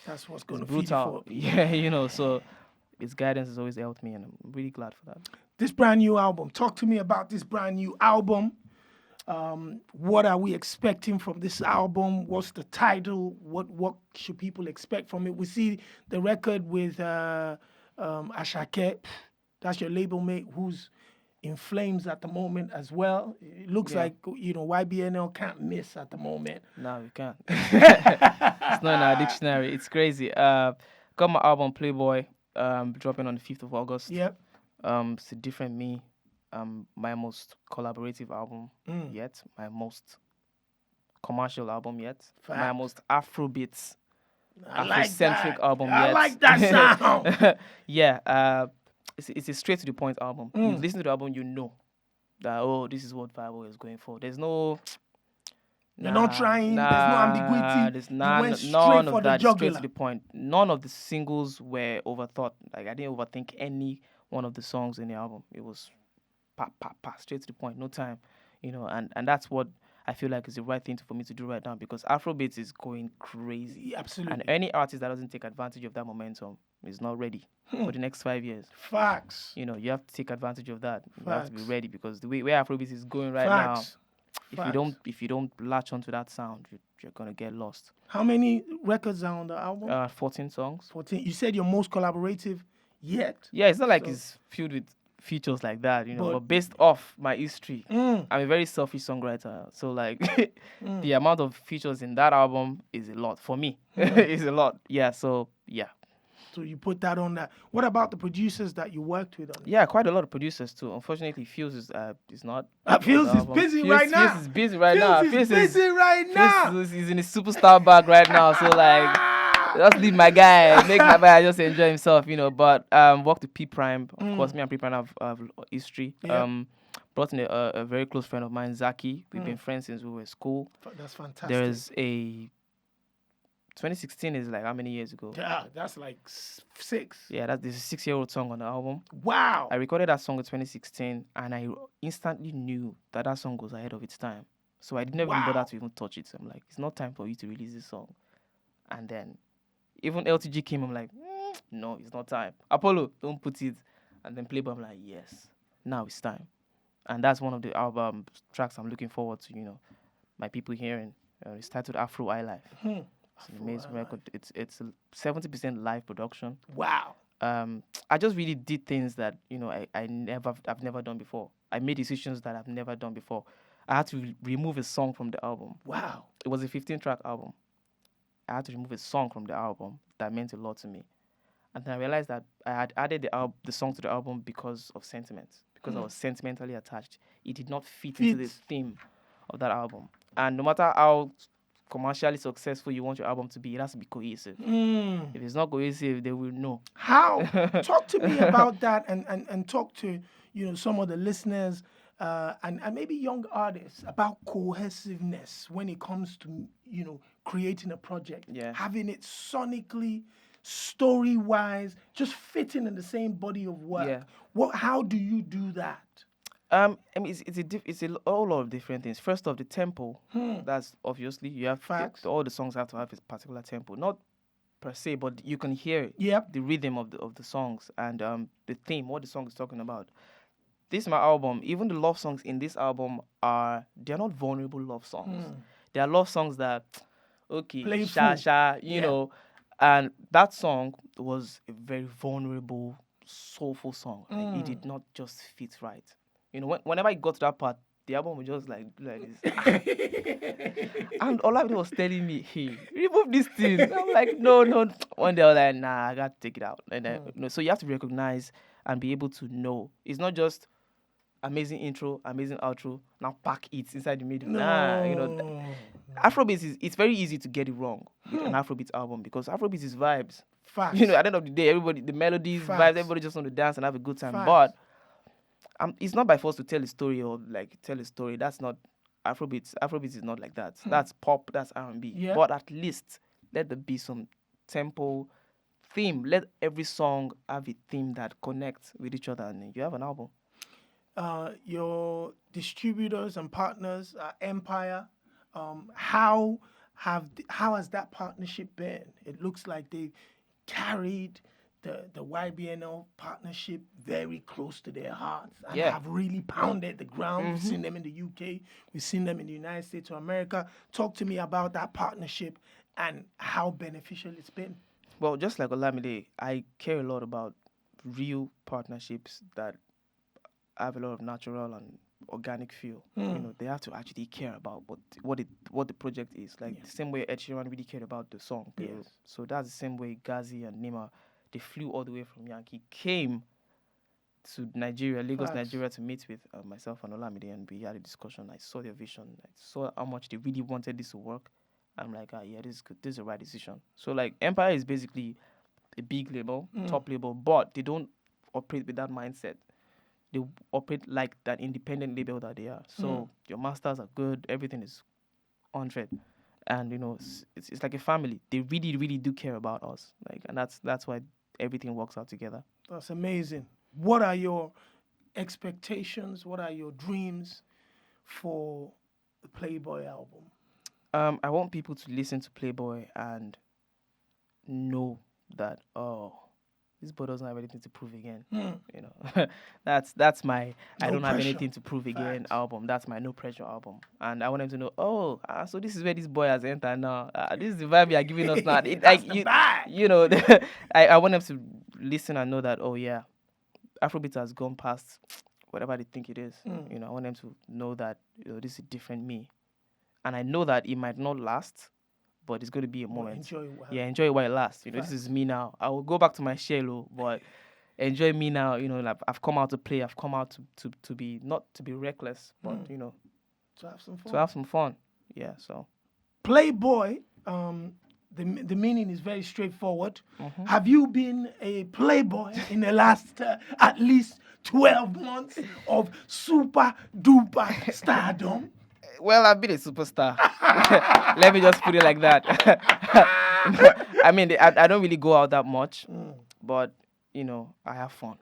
[SPEAKER 2] That's what's going to
[SPEAKER 3] brutal. Yeah, you know, so his guidance has always helped me and I'm really glad for that.
[SPEAKER 2] This brand new album. Talk to me about this brand new album. What are we expecting from this album? What's the title? What should people expect from it? We see the record with Ashake, that's your label mate, who's in flames at the moment as well. It looks
[SPEAKER 3] Yeah.
[SPEAKER 2] like YBNL can't miss at the moment.
[SPEAKER 3] No, we can't. It's not in our dictionary. It's crazy. Got my album Playboy dropping on the 5th of August.
[SPEAKER 2] Yep.
[SPEAKER 3] It's a different me. My most collaborative album yet. My most commercial album yet. My
[SPEAKER 2] Facts.
[SPEAKER 3] most Afrobeats,
[SPEAKER 2] I like
[SPEAKER 3] Afrocentric
[SPEAKER 2] that.
[SPEAKER 3] album
[SPEAKER 2] I
[SPEAKER 3] yet.
[SPEAKER 2] like that sound.
[SPEAKER 3] Yeah. It's a straight to the point album. You
[SPEAKER 2] Mm.
[SPEAKER 3] listen to the album, you know that this is what Fireboy is going for. There's no.
[SPEAKER 2] You're not trying. There's no ambiguity.
[SPEAKER 3] There's
[SPEAKER 2] You
[SPEAKER 3] none,
[SPEAKER 2] went straight
[SPEAKER 3] none
[SPEAKER 2] for
[SPEAKER 3] of
[SPEAKER 2] the
[SPEAKER 3] that. Straight
[SPEAKER 2] jugular.
[SPEAKER 3] to the point. None of the singles were overthought. Like I didn't overthink any one of the songs in the album. It was straight to the point. No time, and that's what I feel like is the right thing for me to do right now because Afrobeats is going crazy.
[SPEAKER 2] Yeah, absolutely.
[SPEAKER 3] And any artist that doesn't take advantage of that momentum is not ready for the next 5 years.
[SPEAKER 2] Facts.
[SPEAKER 3] You have to take advantage of that. You have to be
[SPEAKER 2] Facts.
[SPEAKER 3] ready because the way where Afrobeats is going right
[SPEAKER 2] Facts.
[SPEAKER 3] now, if you don't latch onto that sound, you're gonna get lost.
[SPEAKER 2] How many records are on the album?
[SPEAKER 3] 14 songs.
[SPEAKER 2] 14. You said your most collaborative yet.
[SPEAKER 3] Yeah, it's not like
[SPEAKER 2] So-
[SPEAKER 3] it's filled with features like that,
[SPEAKER 2] But-
[SPEAKER 3] but based off my history,
[SPEAKER 2] Mm.
[SPEAKER 3] I'm a very selfish songwriter. So like the amount of features in that album is a lot for me. It's a lot. Yeah. So yeah.
[SPEAKER 2] So you put that on that. What about the producers that you worked with on it?
[SPEAKER 3] Yeah, quite a lot of producers too. Unfortunately, Fuse is not.
[SPEAKER 2] Fuse
[SPEAKER 3] on the
[SPEAKER 2] is
[SPEAKER 3] album.
[SPEAKER 2] busy
[SPEAKER 3] Fuse-
[SPEAKER 2] right now.
[SPEAKER 3] Fuse is busy right now.
[SPEAKER 2] Fuse is
[SPEAKER 3] Fuse
[SPEAKER 2] busy right now.
[SPEAKER 3] Fuse is in his superstar bag right now. So like, just leave my guy, make my guy just enjoy himself, But worked with P Prime. Of course, me and P Prime have history.
[SPEAKER 2] Yeah.
[SPEAKER 3] Brought in a very close friend of mine, Zaki. We've been friends since we were in school.
[SPEAKER 2] That's fantastic.
[SPEAKER 3] There's a 2016 is like how many years ago?
[SPEAKER 2] Yeah, that's like 6.
[SPEAKER 3] Yeah, there's a 6-year-old song on the album.
[SPEAKER 2] Wow.
[SPEAKER 3] I recorded that song in 2016, and I instantly knew that song was ahead of its time. So I didn't even
[SPEAKER 2] Wow.
[SPEAKER 3] bother to even touch it. I'm like, it's not time for you to release this song. And then even LTG came. I'm like, no, it's not time. Apollo, don't put it. And then Playboy, I'm like, yes, now it's time. And that's one of the album tracks I'm looking forward to. My people hearing. It's titled Afro Life. It's an amazing record. It's a 70% live production.
[SPEAKER 2] Wow.
[SPEAKER 3] I just really did things that I've never done before. I made decisions that I've never done before. I had to remove a song from the album.
[SPEAKER 2] Wow.
[SPEAKER 3] It was a 15-track album. I had to remove a song from the album that meant a lot to me. And then I realized that I had added the song to the album because of sentiment, because I was sentimentally attached. It did not fit into the theme of that album. And no matter how commercially successful you want your album to be, it has to be cohesive. If it's not cohesive, they will know.
[SPEAKER 2] How? Talk to me about that and talk to some of the listeners and maybe young artists about cohesiveness when it comes to creating a project.
[SPEAKER 3] Yeah.
[SPEAKER 2] Having it sonically, story-wise, just fitting in the same body of work.
[SPEAKER 3] Yeah.
[SPEAKER 2] How do you do that?
[SPEAKER 3] I mean, it's a whole lot of different things. First off, the tempo. That's obviously you have
[SPEAKER 2] Facts.
[SPEAKER 3] all the songs have to have a particular tempo, not per se, but you can hear
[SPEAKER 2] Yep.
[SPEAKER 3] the rhythm of the songs and the theme, what the song is talking about. This is my album. Even the love songs in this album they're not vulnerable love songs. They are love songs that
[SPEAKER 2] Playful.
[SPEAKER 3] you know, and that song was a very vulnerable, soulful song. Like, it did not just fit right. Whenever I got to that part, the album was just like this. And Olabide was telling me, hey, remove this thing. I'm like, no. One day I was like, nah, I got to take it out. And then, so you have to recognize and be able to know. It's not just amazing intro, amazing outro, now pack it inside the middle. Nah, Afrobeats it's very easy to get it wrong with an Afrobeats album because Afrobeats is vibes.
[SPEAKER 2] Facts.
[SPEAKER 3] At the end of the day, everybody, the melodies,
[SPEAKER 2] Facts.
[SPEAKER 3] vibes, everybody just want to dance and have a good time.
[SPEAKER 2] Facts.
[SPEAKER 3] But it's not by force to tell a story or like tell a story. That's not Afrobeats. Afrobeats is not like that. That's pop. That's R&B.
[SPEAKER 2] Yeah.
[SPEAKER 3] But at least let there be some tempo, theme. Let every song have a theme that connects with each other, and you have an album.
[SPEAKER 2] Your distributors and partners, Empire, how has that partnership been? It looks like they carried the YBNL partnership very close to their hearts and
[SPEAKER 3] Yeah.
[SPEAKER 2] have really pounded the ground. We've seen them in the UK, we've seen them in the United States of America. Talk to me about that partnership and how beneficial it's been.
[SPEAKER 3] Well, just like Olamide, I care a lot about real partnerships that have a lot of natural and organic feel. They have to actually care about what the project is. Like the same way Ed Sheeran really cared about the song Peru.
[SPEAKER 2] Yes.
[SPEAKER 3] So that's the same way Gazi and Nima, they flew all the way from Yankee, came to Nigeria, Lagos,
[SPEAKER 2] Facts.
[SPEAKER 3] Nigeria, to meet with myself and Olamide, and we had a discussion. I saw their vision. I saw how much they really wanted this to work. I'm like, yeah, this is good. This is the right decision. So like Empire is basically a big label, top label, but they don't operate with that mindset. They operate like that independent label that they are. So your masters are good. Everything is 100. And, it's like a family. They really, really do care about us. Like, and that's why everything works out together.
[SPEAKER 2] That's amazing. What are your expectations? What are your dreams for the Playboy album?
[SPEAKER 3] I want people to listen to Playboy and know that, this boy doesn't have anything to prove again. That's my I
[SPEAKER 2] No
[SPEAKER 3] don't have
[SPEAKER 2] pressure.
[SPEAKER 3] anything to prove again
[SPEAKER 2] Facts.
[SPEAKER 3] album. That's my no pressure album. And I want them to know, so this is where this boy has entered now. This is the vibe you are giving us now.
[SPEAKER 2] That's the vibe.
[SPEAKER 3] I want them to listen and know that, Afrobeat has gone past whatever they think it is. I want them to know that this is a different me. And I know that it might not last, but it's going to be a moment.
[SPEAKER 2] Enjoy it.
[SPEAKER 3] Yeah, enjoy it while it lasts. This is me now. I will go back to my shell, but enjoy me now. Like I've come out to play. I've come out to be, not to be reckless, but
[SPEAKER 2] to have some fun.
[SPEAKER 3] to have some fun. Yeah. So
[SPEAKER 2] Playboy, the meaning is very straightforward. Have you been a playboy in the last at least 12 months of super duper stardom?
[SPEAKER 3] Well, I've been a superstar. Let me just put it like that. I mean, I don't really go out that much, but I have fun.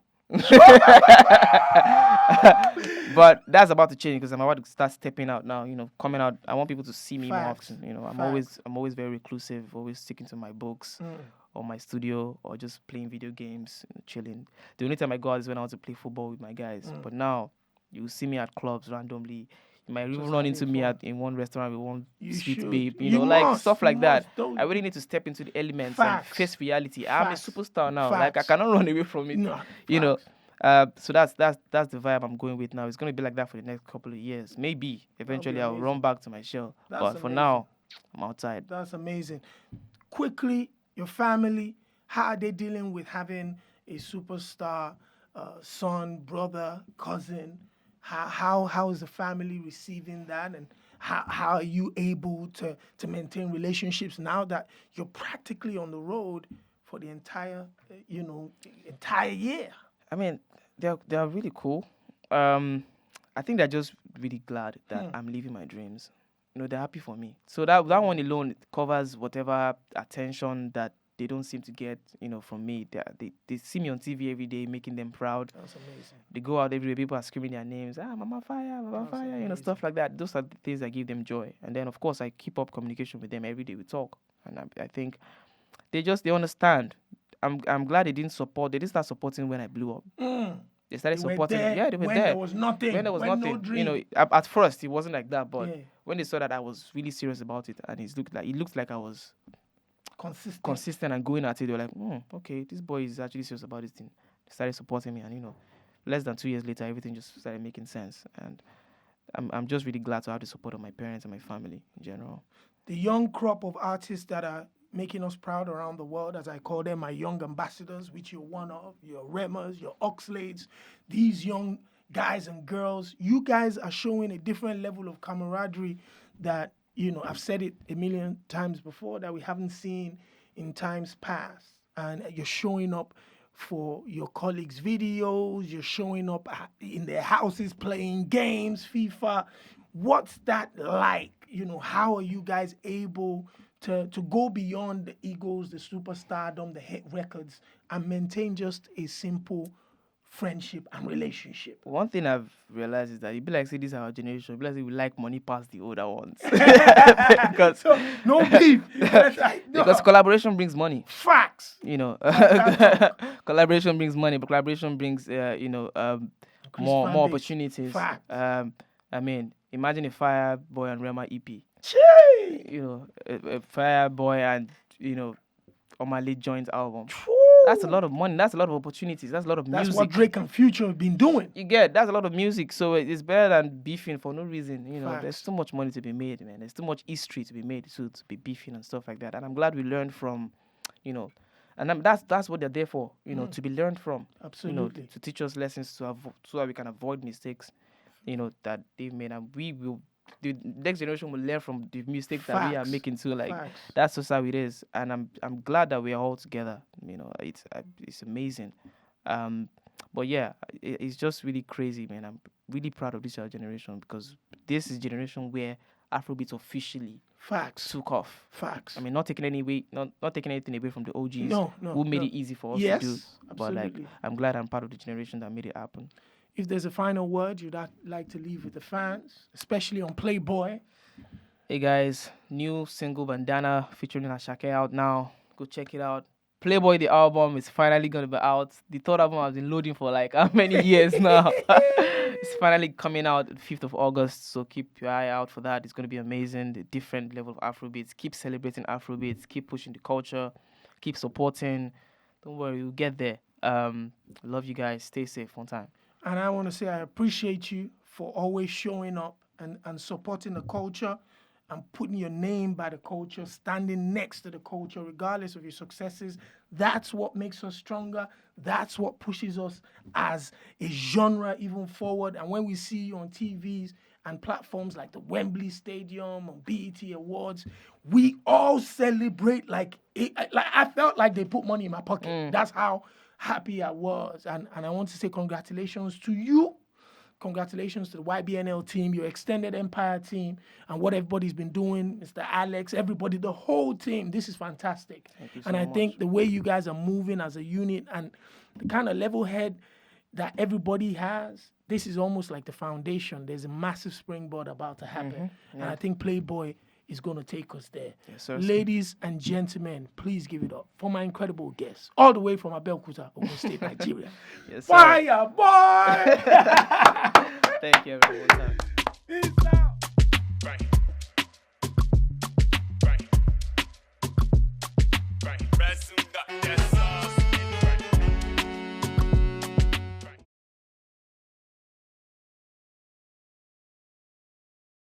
[SPEAKER 3] But that's about to change because I'm about to start stepping out now. Coming out. I want people to see me more
[SPEAKER 2] Facts.
[SPEAKER 3] often. I'm
[SPEAKER 2] Facts.
[SPEAKER 3] always very reclusive. Always sticking to my books or my studio or just playing video games, chilling. The only time I go out is when I want to play football with my guys. But now you see me at clubs randomly. You might even run into me in one restaurant with one sweet
[SPEAKER 2] should.
[SPEAKER 3] babe,
[SPEAKER 2] You
[SPEAKER 3] like
[SPEAKER 2] must,
[SPEAKER 3] stuff
[SPEAKER 2] you
[SPEAKER 3] like that.
[SPEAKER 2] must. Don't-
[SPEAKER 3] I really need to step into the elements
[SPEAKER 2] Facts.
[SPEAKER 3] and face reality. I'm a
[SPEAKER 2] Facts.
[SPEAKER 3] superstar now.
[SPEAKER 2] Facts.
[SPEAKER 3] Like I cannot run away from it.
[SPEAKER 2] No,
[SPEAKER 3] So that's the vibe I'm going with now. It's going to be like that for the next couple of years. Maybe eventually I'll
[SPEAKER 2] amazing.
[SPEAKER 3] run back to my shell.
[SPEAKER 2] That's
[SPEAKER 3] But for
[SPEAKER 2] amazing.
[SPEAKER 3] now, I'm outside.
[SPEAKER 2] That's amazing. Quickly, your family, how are they dealing with having a superstar son, brother, cousin? How is the family receiving that, and how are you able to maintain relationships now that you're practically on the road for the entire year?
[SPEAKER 3] I mean, they're really cool. I think they're just really glad that I'm living my dreams. They're happy for me. So that one alone covers whatever attention that they don't seem to get, from me. They see me on TV every day, making them proud.
[SPEAKER 2] That's amazing.
[SPEAKER 3] They go out every day, people are screaming their names, Mama Fire, Mama
[SPEAKER 2] That's
[SPEAKER 3] Fire,
[SPEAKER 2] amazing.
[SPEAKER 3] stuff like that. Those are the things that give them joy. And then, of course, I keep up communication with them every day. We talk. And I think they understand. I'm glad they didn't start supporting when I blew up. They started
[SPEAKER 2] They were
[SPEAKER 3] supporting.
[SPEAKER 2] there
[SPEAKER 3] Yeah, they were
[SPEAKER 2] when
[SPEAKER 3] there.
[SPEAKER 2] there was nothing.
[SPEAKER 3] When there was
[SPEAKER 2] when
[SPEAKER 3] nothing.
[SPEAKER 2] No dream.
[SPEAKER 3] At first it wasn't like that, but
[SPEAKER 2] Yeah.
[SPEAKER 3] when they saw that I was really serious about it, and it looked like I was consistent and going at it, they were like, okay, this boy is actually serious about this thing. They started supporting me, and less than 2 years later, everything just started making sense. And I'm just really glad to have the support of my parents and my family in general.
[SPEAKER 2] The young crop of artists that are making us proud around the world, as I call them, my young ambassadors, which you're one of, your Remas, your Oxlades, these young guys and girls, you guys are showing a different level of camaraderie that, I've said it a million times before, that we haven't seen in times past. And you're showing up for your colleagues' videos, you're showing up in their houses playing games, FIFA. What's that like? How are you guys able to go beyond the egos, the superstardom, the hit records, and maintain just a simple friendship and relationship.
[SPEAKER 3] One thing I've realized is that it be like, say, this is our generation. It be like, say, we like money past the older ones. because
[SPEAKER 2] So, no beef.
[SPEAKER 3] because collaboration brings money.
[SPEAKER 2] Facts.
[SPEAKER 3] You know, collaboration brings money, but collaboration brings, more
[SPEAKER 2] fan base.
[SPEAKER 3] opportunities.
[SPEAKER 2] Facts.
[SPEAKER 3] I mean, imagine a Fireboy and Rema EP.
[SPEAKER 2] Chee!
[SPEAKER 3] You know, a Fireboy and Omale joint album.
[SPEAKER 2] Woo!
[SPEAKER 3] That's a lot of money. That's a lot of opportunities. That's a lot of
[SPEAKER 2] That's
[SPEAKER 3] music.
[SPEAKER 2] what Drake and Future have been doing.
[SPEAKER 3] You get, that's a lot of music. So it's better than beefing for no reason. You know,
[SPEAKER 2] Facts.
[SPEAKER 3] there's too much money to be made, man. There's too much history to be made to be beefing and stuff like that. And I'm glad we learned from, and that's what they're there for, to be learned from.
[SPEAKER 2] Absolutely.
[SPEAKER 3] To teach us lessons so that we can avoid mistakes, that they've made. And the next generation will learn from the mistakes that we are
[SPEAKER 2] Facts.
[SPEAKER 3] making too. Like,
[SPEAKER 2] Facts.
[SPEAKER 3] that's just how it is. And I'm glad that we are all together. It's amazing. But yeah, it's just really crazy, man. I'm really proud of this generation because this is a generation where Afrobeats officially
[SPEAKER 2] Facts.
[SPEAKER 3] took off.
[SPEAKER 2] Facts.
[SPEAKER 3] I mean, not taking anything away from the OGs
[SPEAKER 2] No,
[SPEAKER 3] who made
[SPEAKER 2] no.
[SPEAKER 3] it easy for us
[SPEAKER 2] Yes,
[SPEAKER 3] to do. But like,
[SPEAKER 2] absolutely.
[SPEAKER 3] I'm glad I'm part of the generation that made it happen.
[SPEAKER 2] If there's a final word you'd like to leave with the fans, especially on Playboy.
[SPEAKER 3] Hey guys, new single Bandana featuring Ashake out now. Go check it out. Playboy the album is finally gonna be out. The third album I've been loading for like how many years now? It's finally coming out 5th of August, so keep your eye out for that. It's gonna be amazing. The different level of Afrobeats. Keep celebrating Afrobeats. Keep pushing the culture. Keep supporting. Don't worry, we'll get there. Love you guys. Stay safe. One time.
[SPEAKER 2] And I want to say I appreciate you for always showing up and supporting the culture and putting your name by the culture, standing next to the culture, regardless of your successes. That's what makes us stronger. That's what pushes us as a genre even forward. And when we see you on TVs and platforms like the Wembley Stadium, on BET Awards, we all celebrate like I felt like they put money in my pocket. That's how happy I was. And I want to say congratulations to you. Congratulations to the YBNL team, your extended Empire team, and what everybody's been doing, Mr. Alex, everybody, the whole team. This is fantastic.
[SPEAKER 3] Thank you so
[SPEAKER 2] And I
[SPEAKER 3] much.
[SPEAKER 2] think the way you guys are moving as a unit and the kind of level head that everybody has, this is almost like the foundation. There's a massive springboard about to happen. And I think Playboy is going to take us there.
[SPEAKER 3] Yes, sir.
[SPEAKER 2] Ladies and gentlemen, please give it up for my incredible guests, all the way from Abeokuta, Ogun State, Nigeria.
[SPEAKER 3] Yes, sir.
[SPEAKER 2] Fire, boy!
[SPEAKER 3] Thank you, everyone. One time.
[SPEAKER 2] Peace out.
[SPEAKER 1] Right. Right. Right.